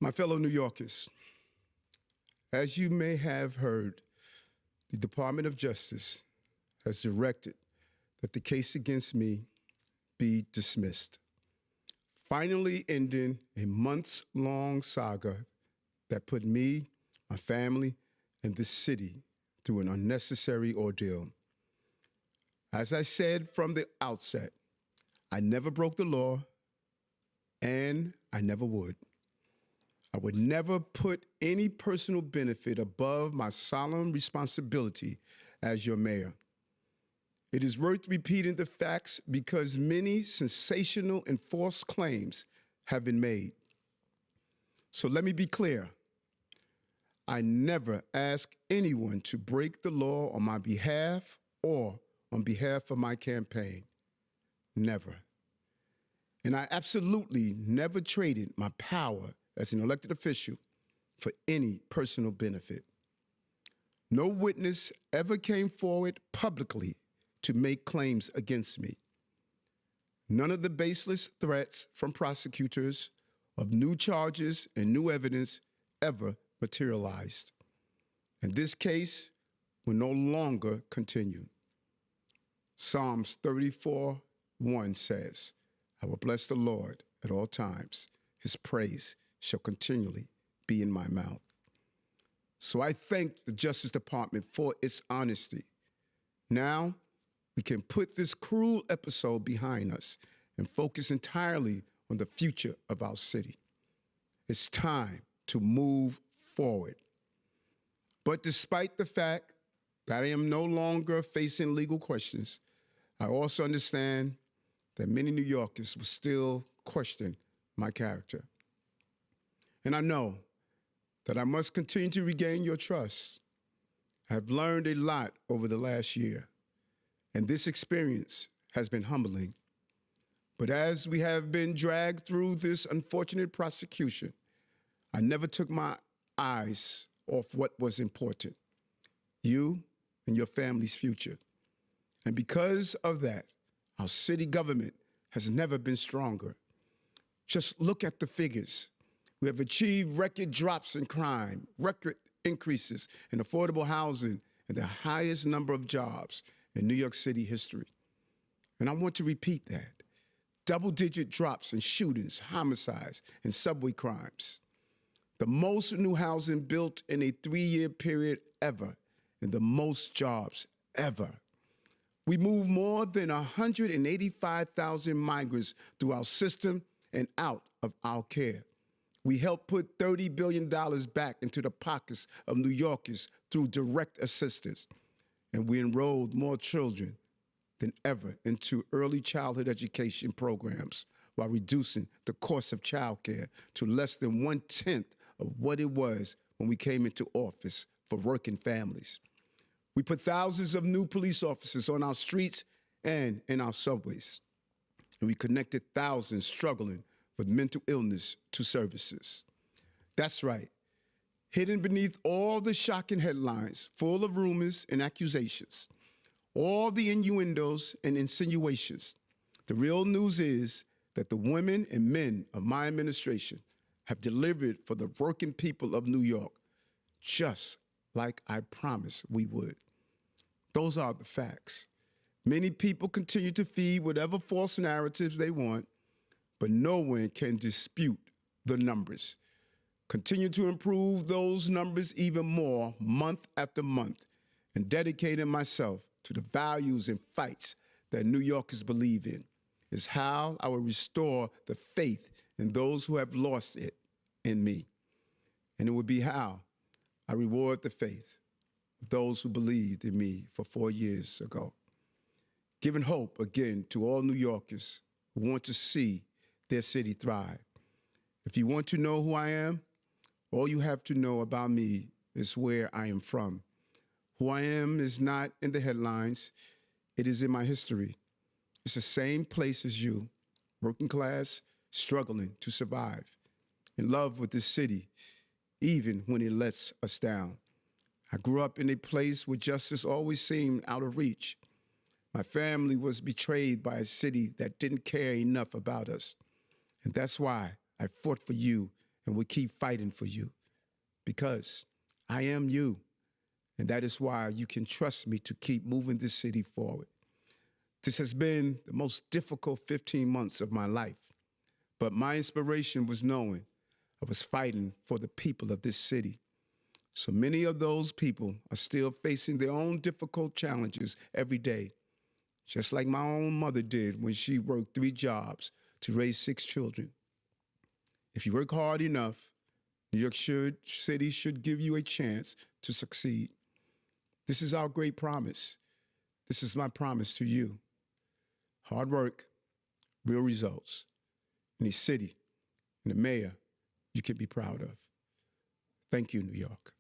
My fellow New Yorkers, as you may have heard, the Department of Justice has directed that the case against me be dismissed, finally ending a months-long saga that put me, my family, and this city through an unnecessary ordeal. As I said from the outset, I never broke the law, and I never would. I would never put any personal benefit above my solemn responsibility as your mayor. It is worth repeating the facts because many sensational and false claims have been made. So let me be clear. I never asked anyone to break the law on my behalf or on behalf of my campaign. Never. And I absolutely never traded my power as an elected official for any personal benefit. No witness ever came forward publicly to make claims against me. None of the baseless threats from prosecutors of new charges and new evidence ever materialized. And this case will no longer continue. Psalms 34:1 says, I will bless the Lord at all times. His praise shall continually be in my mouth. So I thank the Justice Department for its honesty. Now we can put this cruel episode behind us and focus entirely on the future of our city. It's time to move forward. But despite the fact that I am no longer facing legal questions, I also understand that many New Yorkers will still question my character. And I know that I must continue to regain your trust. I have learned a lot over the last year, and this experience has been humbling. But as we have been dragged through this unfortunate prosecution, I never took my eyes off what was important, you and your family's future. And because of that, our city government has never been stronger. Just look at the figures. We have achieved record drops in crime, record increases in affordable housing, and the highest number of jobs in New York City history. And I want to repeat that. Double-digit drops in shootings, homicides, and subway crimes. The most new housing built in a 3-year period ever, and the most jobs ever. We moved more than 185,000 migrants through our system and out of our care. We helped put $30 billion back into the pockets of New Yorkers through direct assistance. And we enrolled more children than ever into early childhood education programs while reducing the cost of childcare to less than 1/10 of what it was when we came into office for working families. We put thousands of new police officers on our streets and in our subways. And we connected thousands struggling with mental illness to services. That's right. Hidden beneath all the shocking headlines, full of rumors and accusations, all the innuendos and insinuations, the real news is that the women and men of my administration have delivered for the working people of New York, just like I promised we would. Those are the facts. Many people continue to feed whatever false narratives they want, but no one can dispute the numbers. Continue to improve those numbers even more month after month, and dedicating myself to the values and fights that New Yorkers believe in is how I will restore the faith in those who have lost it in me. And it would be how I reward the faith of those who believed in me for 4 years ago. Giving hope again to all New Yorkers who want to see their city thrive. If you want to know who I am, all you have to know about me is where I am from. Who I am is not in the headlines. It is in my history. It's the same place as you, working class, struggling to survive, in love with this city, even when it lets us down. I grew up in a place where justice always seemed out of reach. My family was betrayed by a city that didn't care enough about us. And that's why I fought for you and will keep fighting for you because I am you. And that is why you can trust me to keep moving this city forward. This has been the most difficult 15 months of my life, but my inspiration was knowing I was fighting for the people of this city. So many of those people are still facing their own difficult challenges every day, just like my own mother did when she worked 3 jobs to raise 6 children. If you work hard enough, New York City should give you a chance to succeed. This is our great promise. This is my promise to you. Hard work, real results. In a city, and a mayor you can be proud of. Thank you, New York.